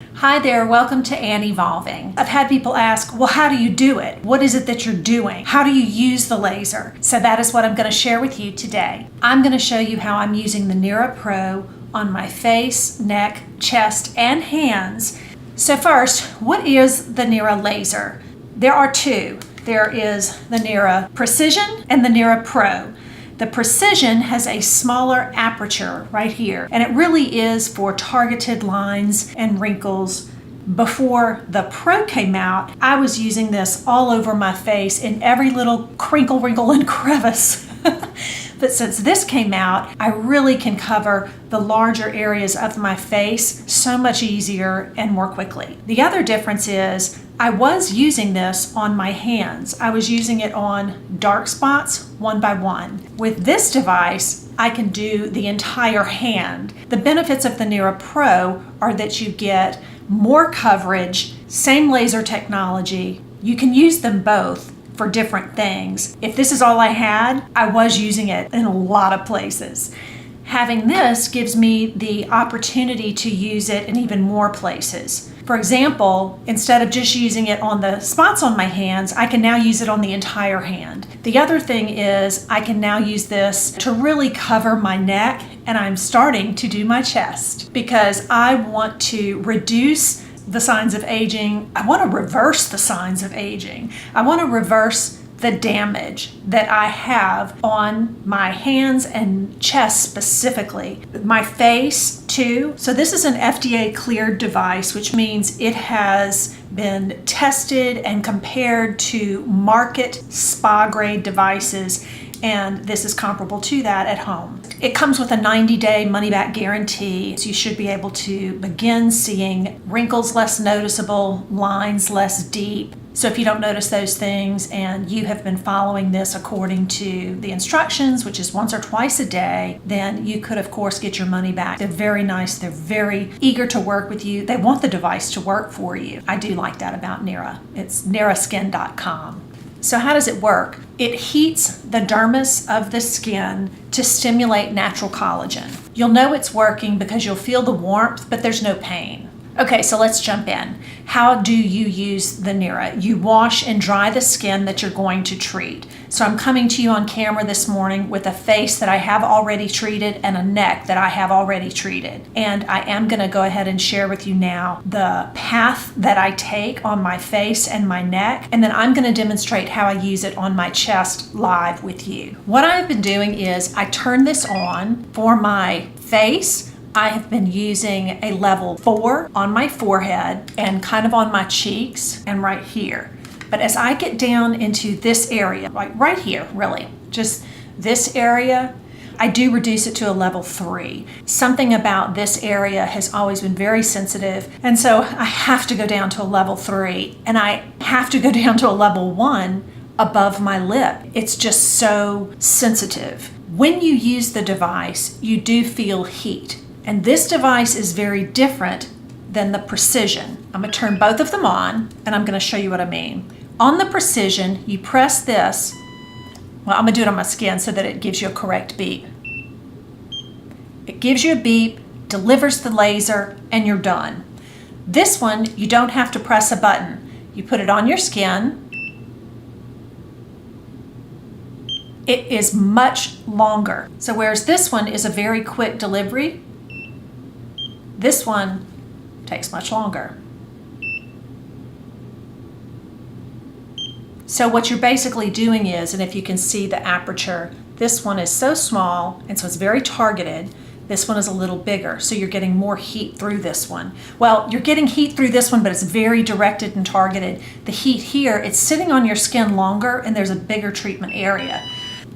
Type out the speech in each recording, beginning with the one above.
Hi there, welcome to AnnEvolving. I've had people ask, well, how do you do it? What is it that you're doing? How do you use the laser? So that is what I'm going to share with you today. I'm going to show you how I'm using the Nira Pro on my face, neck, chest, and hands. So first, what is the Nira laser? There are two. There is the Nira Precision and the Nira Pro. The Precision has a smaller aperture right here, and it really is for targeted lines and wrinkles. Before the Pro came out, I was using this all over my face in every little crinkle, wrinkle, and crevice. But since this came out, I really can cover the larger areas of my face so much easier and more quickly. The other difference is I was using this on my hands. I was using it on dark spots one by one. With this device, I can do the entire hand. The benefits of the Nira Pro are that you get more coverage, same laser technology. You can use them both for different things. If this is all I had, I was using it in a lot of places. Having this gives me the opportunity to use it in even more places. For example, instead of just using it on the spots on my hands, I can now use it on the entire hand. The other thing is I can now use this to really cover my neck, and I'm starting to do my chest because I want to reduce the signs of aging. I want to reverse the signs of aging. I want to reverse the damage that I have on my hands and chest specifically. My face too. So this is an FDA cleared device, which means it has been tested and compared to market spa grade devices, and this is comparable to that at home. It comes with a 90-day money-back guarantee, so you should be able to begin seeing wrinkles less noticeable, lines less deep. So if you don't notice those things and you have been following this according to the instructions, which is once or twice a day, then you could, of course, get your money back. They're very nice. They're very eager to work with you. They want the device to work for you. I do like that about Nira. It's niraskin.com. So how does it work? It heats the dermis of the skin to stimulate natural collagen. You'll know it's working because you'll feel the warmth, but there's no pain. Okay, so let's jump in. How do you use the Nira? You wash and dry the skin that you're going to treat. So I'm coming to you on camera this morning with a face that I have already treated and a neck that I have already treated. And I am gonna go ahead and share with you now the path that I take on my face and my neck, and then I'm gonna demonstrate how I use it on my chest live with you. What I've been doing is I turn this on for my face. I have been using a level 4 on my forehead and kind of on my cheeks and right here. But as I get down into this area, like right here, really, just this area, I do reduce it to a level 3. Something about this area has always been very sensitive, and so I have to go down to a level 3, and I have to go down to a level 1 above my lip. It's just so sensitive. When you use the device, you do feel heat. And this device is very different than the Precision. I'm gonna turn both of them on, and I'm gonna show you what I mean. On the Precision, you press this. Well, I'm gonna do it on my skin so that it gives you a correct beep. It gives you a beep, delivers the laser, and you're done. This one, you don't have to press a button. You put it on your skin. It is much longer. So whereas this one is a very quick delivery, this one takes much longer. So what you're basically doing is, and if you can see the aperture, this one is so small, and so it's very targeted. This one is a little bigger, so you're getting more heat through this one. Well, you're getting heat through this one, but it's very directed and targeted. The heat here, it's sitting on your skin longer, and there's a bigger treatment area.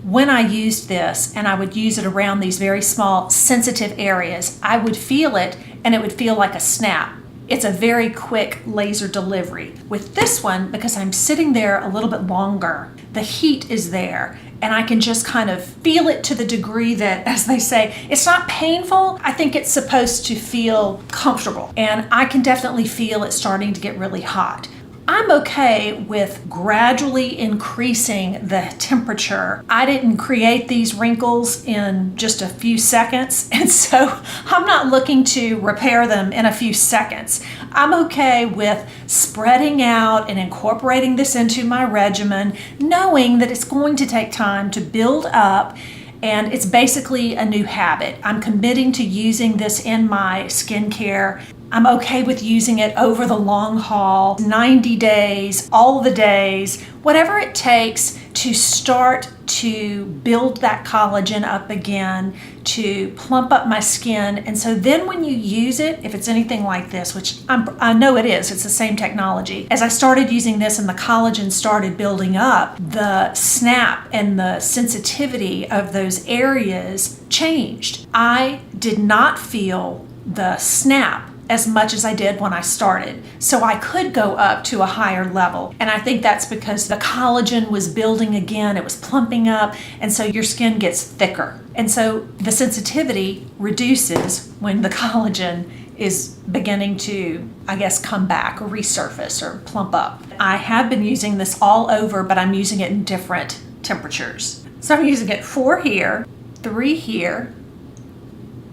When I used this, and I would use it around these very small sensitive areas, I would feel it and it would feel like a snap. It's a very quick laser delivery. With this one, because I'm sitting there a little bit longer, the heat is there and I can just kind of feel it to the degree that, as they say, it's not painful. I think it's supposed to feel comfortable, and I can definitely feel it starting to get really hot. I'm okay with gradually increasing the temperature. I didn't create these wrinkles in just a few seconds, and so I'm not looking to repair them in a few seconds. I'm okay with spreading out and incorporating this into my regimen, knowing that it's going to take time to build up. And it's basically a new habit. I'm committing to using this in my skincare. I'm okay with using it over the long haul, 90 days, all the days, whatever it takes to start to build that collagen up again, to plump up my skin. And so then when you use it, if it's anything like this, which I know it is, it's the same technology. As I started using this and the collagen started building up, the snap and the sensitivity of those areas changed. I did not feel the snap as much as I did when I started. So I could go up to a higher level. And I think that's because the collagen was building again, it was plumping up, and so your skin gets thicker. And so the sensitivity reduces when the collagen is beginning to, I guess, come back or resurface or plump up. I have been using this all over, but I'm using it in different temperatures. So I'm using it 4 here, 3 here,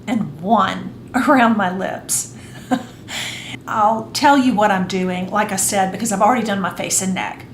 and 1 around my lips. I'll tell you what I'm doing, like I said, because I've already done my face and neck.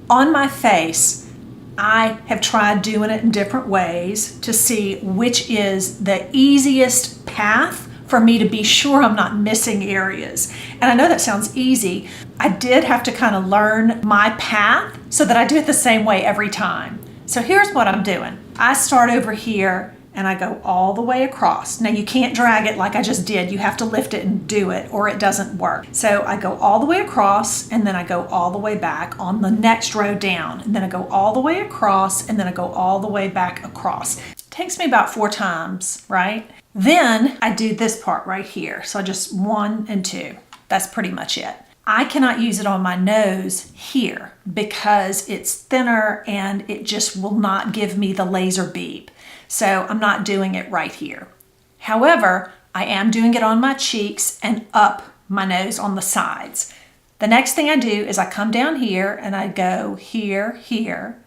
On my face, I have tried doing it in different ways to see which is the easiest path for me to be sure I'm not missing areas. And I know that sounds easy. I did have to kind of learn my path so that I do it the same way every time. So here's what I'm doing. I start over here and I go all the way across. Now you can't drag it like I just did. You have to lift it and do it or it doesn't work. So I go all the way across and then I go all the way back on the next row down. And then I go all the way across and then I go all the way back across. It takes me about 4 times, right? Then I do this part right here. So I just 1 and 2. That's pretty much it. I cannot use it on my nose here because it's thinner and it just will not give me the laser beam. So I'm not doing it right here. However, I am doing it on my cheeks and up my nose on the sides. The next thing I do is I come down here and I go here, here.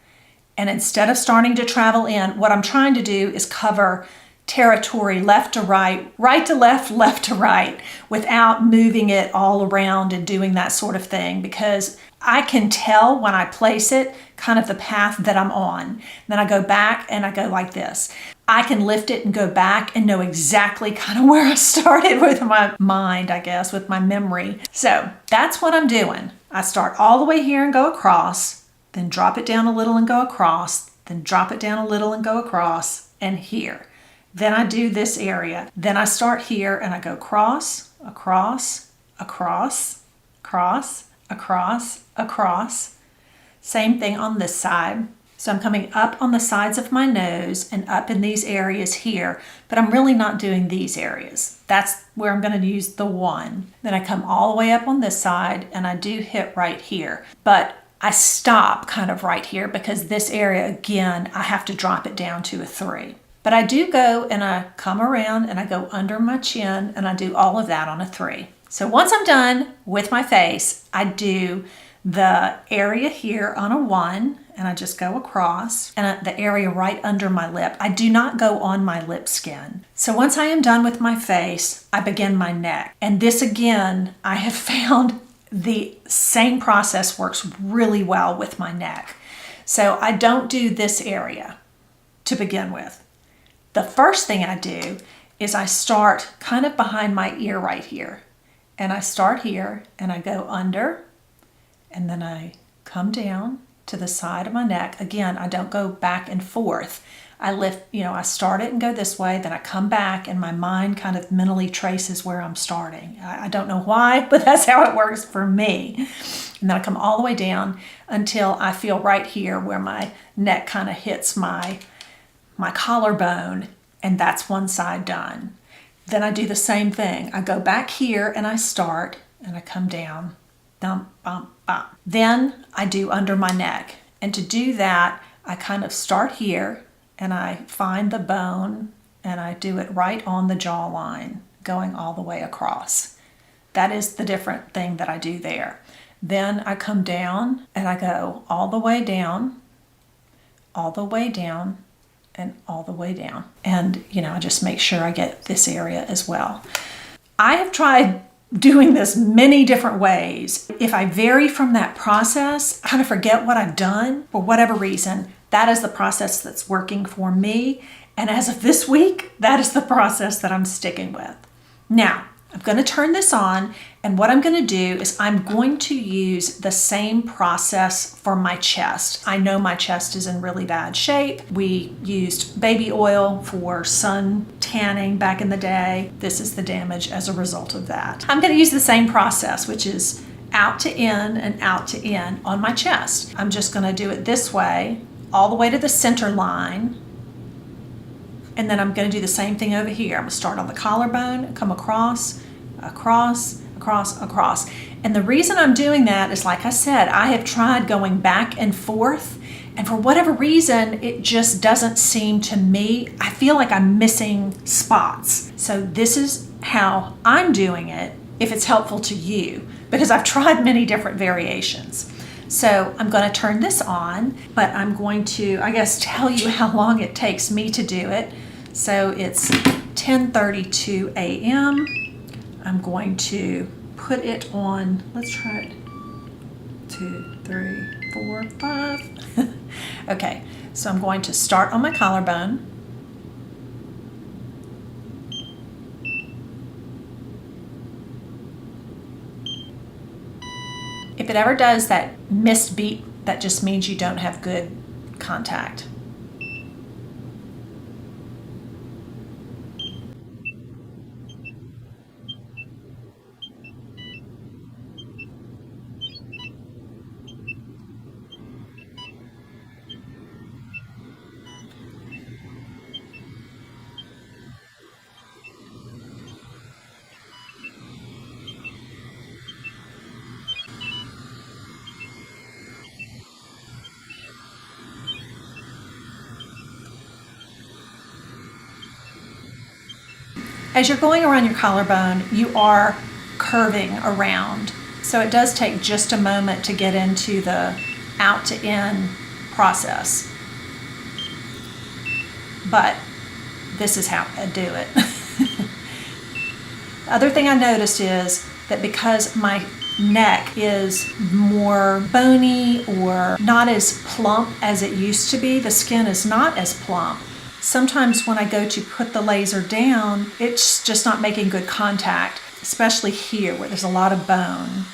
And instead of starting to travel in, what I'm trying to do is cover territory left to right, right to left, left to right, without moving it all around and doing that sort of thing, because I can tell when I place it kind of the path that I'm on. Then I go back and I go like this. I can lift it and go back and know exactly kind of where I started with my mind, I guess, with my memory. So that's what I'm doing. I start all the way here and go across, then drop it down a little and go across, then drop it down a little and go across, and here. Then I do this area. Then I start here and I go across, across, across, across, across, across. Same thing on this side. So I'm coming up on the sides of my nose and up in these areas here, but I'm really not doing these areas. That's where I'm going to use the 1. Then I come all the way up on this side and I do hit right here, but I stop kind of right here because this area, again, I have to drop it down to a 3. But I do go and I come around and I go under my chin and I do all of that on a 3. So once I'm done with my face, I do the area here on a 1 and I just go across, and the area right under my lip. I do not go on my lip skin. So once I am done with my face, I begin my neck. And this again, I have found the same process works really well with my neck. So I don't do this area to begin with. The first thing I do is I start kind of behind my ear right here. And I start here and I go under and then I come down to the side of my neck. Again, I don't go back and forth. I lift, I start it and go this way, then I come back and my mind kind of mentally traces where I'm starting. I don't know why, but that's how it works for me. And then I come all the way down until I feel right here where my neck kind of hits my collarbone, and that's one side done. Then I do the same thing. I go back here and I start and I come down, bump, bump, bump. Then I do under my neck. And to do that, I kind of start here and I find the bone and I do it right on the jawline, going all the way across. That is the different thing that I do there. Then I come down and I go all the way down, all the way down, and all the way down. And, I just make sure I get this area as well. I have tried doing this many different ways. If I vary from that process, I kind of forget what I've done for whatever reason. That is the process that's working for me. And as of this week, that is the process that I'm sticking with. Now, I'm going to turn this on, and what I'm going to do is I'm going to use the same process for my chest. I know my chest is in really bad shape. We used baby oil for sun tanning back in the day. This is the damage as a result of that. I'm going to use the same process, which is out to in and out to in on my chest. I'm just going to do it this way, all the way to the center line. And then I'm going to do the same thing over here. I'm going to start on the collarbone, come across, across, across, across. And the reason I'm doing that is, like I said, I have tried going back and forth, and for whatever reason, it just doesn't seem to me, I feel like I'm missing spots. So this is how I'm doing it, if it's helpful to you, because I've tried many different variations. So I'm going to turn this on, but I'm going to, I guess, tell you how long it takes me to do it. So it's 10:32 a.m. I'm going to put it on, let's try it, 2, 3, 4, 5. Okay, so I'm going to start on my collarbone. If it ever does that missed beat, that just means you don't have good contact. As you're going around your collarbone, you are curving around. So it does take just a moment to get into the out to in process. But this is how I do it. The other thing I noticed is that because my neck is more bony or not as plump as it used to be, the skin is not as plump. Sometimes when I go to put the laser down, it's just not making good contact, especially here where there's a lot of bone.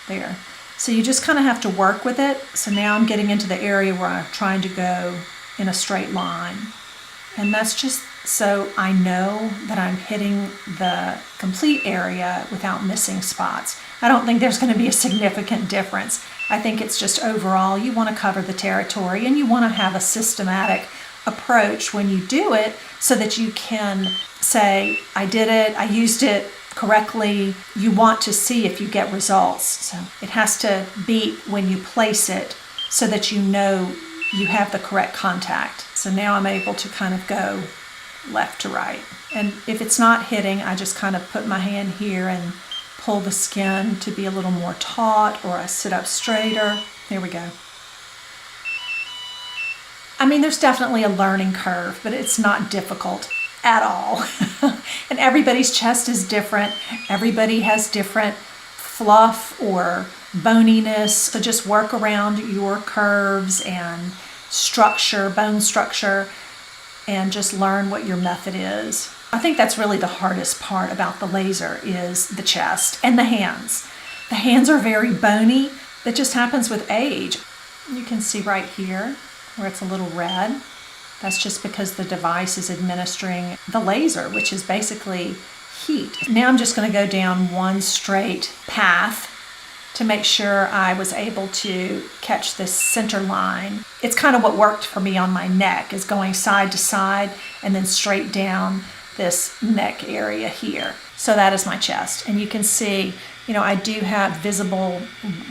There. So you just kind of have to work with it. So now I'm getting into the area where I'm trying to go in a straight line. And that's just so I know that I'm hitting the complete area without missing spots. I don't think there's going to be a significant difference. I think it's just overall you want to cover the territory and you want to have a systematic approach when you do it so that you can say, I did it, I used it correctly. You want to see if you get results. So it has to beat when you place it so that you know you have the correct contact. So now I'm able to kind of go left to right. And if it's not hitting, I just kind of put my hand here and pull the skin to be a little more taut, or I sit up straighter. There we go. I mean, there's definitely a learning curve, but it's not difficult at all. And everybody's chest is different. Everybody has different fluff or boniness. So just work around your curves and structure, bone structure, and just learn what your method is. I think that's really the hardest part about the laser is the chest and the hands. The hands are very bony. That just happens with age. You can see right here where it's a little red. That's just because the device is administering the laser, which is basically heat. Now I'm just going to go down one straight path to make sure I was able to catch this center line. It's kind of what worked for me on my neck, is going side to side and then straight down this neck area here. So that is my chest. And you can see, I do have visible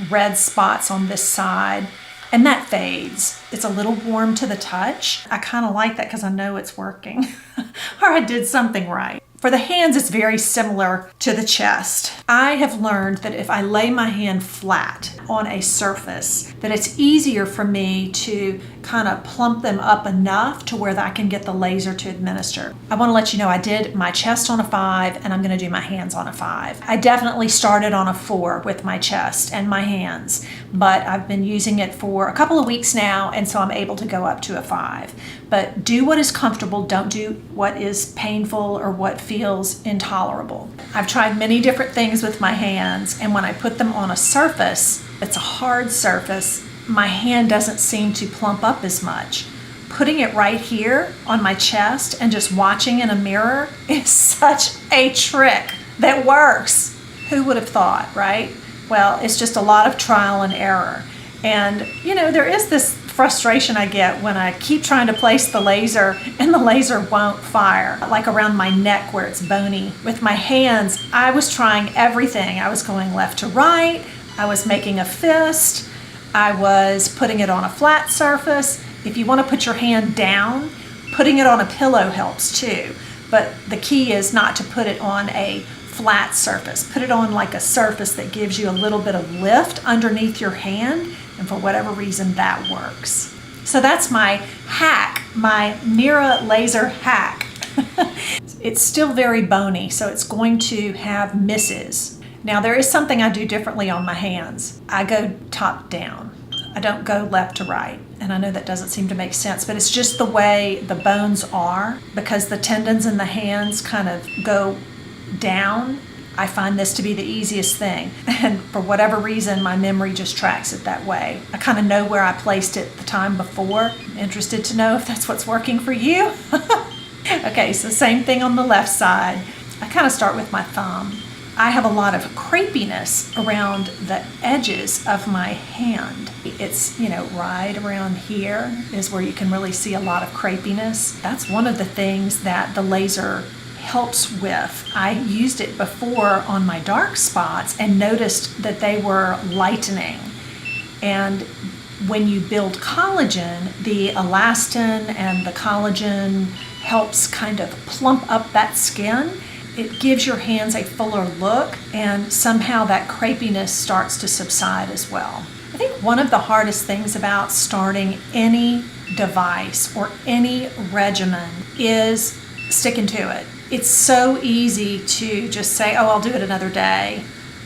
red spots on this side, and that fades. It's a little warm to the touch. I kind of like that because I know it's working or I did something right. For the hands, it's very similar to the chest. I have learned that if I lay my hand flat on a surface, that it's easier for me to kind of plump them up enough to where I can get the laser to administer. I want to let you know I did my chest on a 5 and I'm going to do my hands on a 5. I definitely started on a 4 with my chest and my hands, but I've been using it for a couple of weeks now, and so I'm able to go up to a 5. But do what is comfortable. Don't do what is painful or what feels intolerable. I've tried many different things with my hands, and when I put them on a surface that's a hard surface, my hand doesn't seem to plump up as much. Putting it right here on my chest and just watching in a mirror is such a trick that works. Who would have thought, right? Well, it's just a lot of trial and error. And, you know, there is this frustration I get when I keep trying to place the laser and the laser won't fire, like around my neck where it's bony. With my hands, I was trying everything. I was going left to right. I was making a fist. I was putting it on a flat surface. If you want to put your hand down, putting it on a pillow helps too. But the key is not to put it on a flat surface. Put it on like a surface that gives you a little bit of lift underneath your hand, and for whatever reason that works. So that's my hack, my Nira laser hack. It's still very bony, so it's going to have misses. Now there is something I do differently on my hands. I go top down. I don't go left to right. And I know that doesn't seem to make sense, but it's just the way the bones are, because the tendons in the hands kind of go down. I find this to be the easiest thing. And for whatever reason, my memory just tracks it that way. I kind of know where I placed it the time before. I'm interested to know if that's what's working for you. Okay, so same thing on the left side. I kind of start with my thumb. I have a lot of crepiness around the edges of my hand. It's, you know, right around here is where you can really see a lot of crepiness. That's one of the things that the laser helps with. I used it before on my dark spots and noticed that they were lightening. And when you build collagen, the elastin and the collagen helps kind of plump up that skin. It gives your hands a fuller look, and somehow that crepiness starts to subside as well. I think one of the hardest things about starting any device or any regimen is sticking to it. It's so easy to just say, oh, I'll do it another day.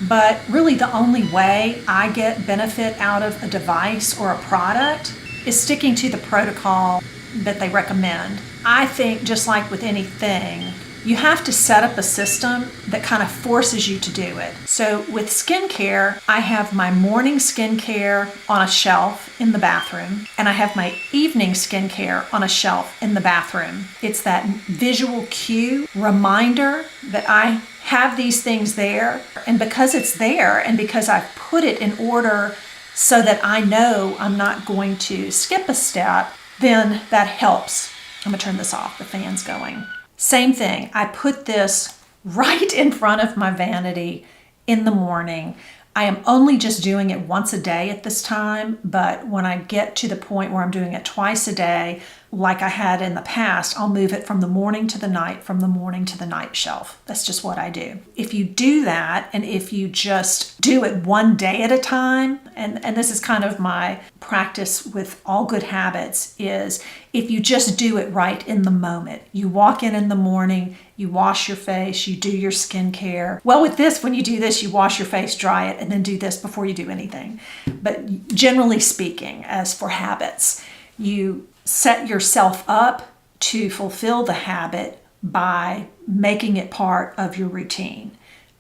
But really the only way I get benefit out of a device or a product is sticking to the protocol that they recommend. I think just like with anything, you have to set up a system that kind of forces you to do it. So with skincare, I have my morning skincare on a shelf in the bathroom, and I have my evening skincare on a shelf in the bathroom. It's that visual cue reminder that I have these things there, and because it's there and because I've put it in order so that I know I'm not going to skip a step, then that helps. I'm gonna turn this off, the fan's going. Same thing, I put this right in front of my vanity in the morning. I am only just doing it once a day at this time, but when I get to the point where I'm doing it twice a day, like I had in the past, I'll move it from the morning to the night, from the morning to the night shelf. That's just what I do. If you do that, and if you just do it one day at a time, and this is kind of my practice with all good habits, is if you just do it right in the moment. You walk in the morning, you wash your face, you do your skincare. Well, with this, when you do this, you wash your face, dry it, and then do this before you do anything. But generally speaking, as for habits, you set yourself up to fulfill the habit by making it part of your routine,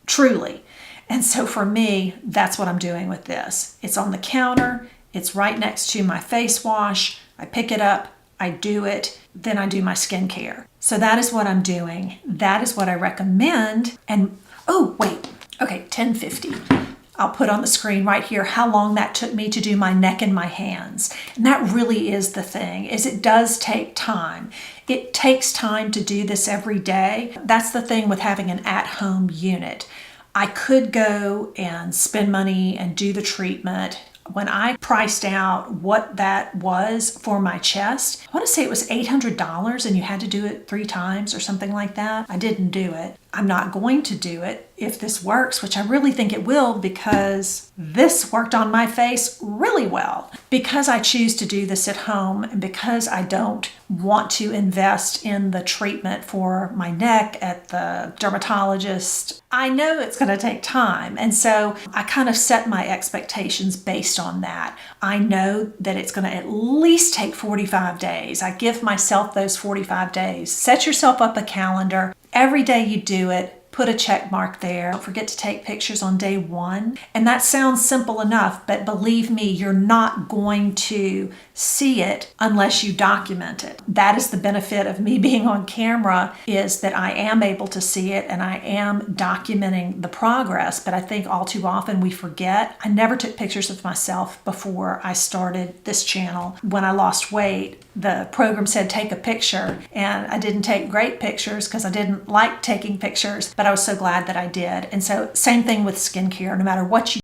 truly. And so for me, that's what I'm doing with this. It's on the counter, it's right next to my face wash. I pick it up, I do it, then I do my skincare. So that is what I'm doing. That is what I recommend. And oh, wait, okay, 10:50. I'll put on the screen right here how long that took me to do my neck and my hands. And that really is the thing, is it does take time. It takes time to do this every day. That's the thing with having an at-home unit. I could go and spend money and do the treatment, when I priced out what that was for my chest, I want to say it was $800 and you had to do it 3 times or something like that. I didn't do it. I'm not going to do it if this works, which I really think it will, because this worked on my face really well. Because I choose to do this at home and because I don't want to invest in the treatment for my neck at the dermatologist, I know it's going to take time. And so I kind of set my expectations based on that. I know that it's going to at least take 45 days. I give myself those 45 days. Set yourself up a calendar. Every day you do it, put a check mark there. Don't forget to take pictures on day 1. And that sounds simple enough, but believe me, you're not going to see it unless you document it. That is the benefit of me being on camera, is that I am able to see it and I am documenting the progress. But I think all too often we forget. I never took pictures of myself before I started this channel. When I lost weight, the program said take a picture, and I didn't take great pictures because I didn't like taking pictures, but I was so glad that I did. And so same thing with skincare. No matter what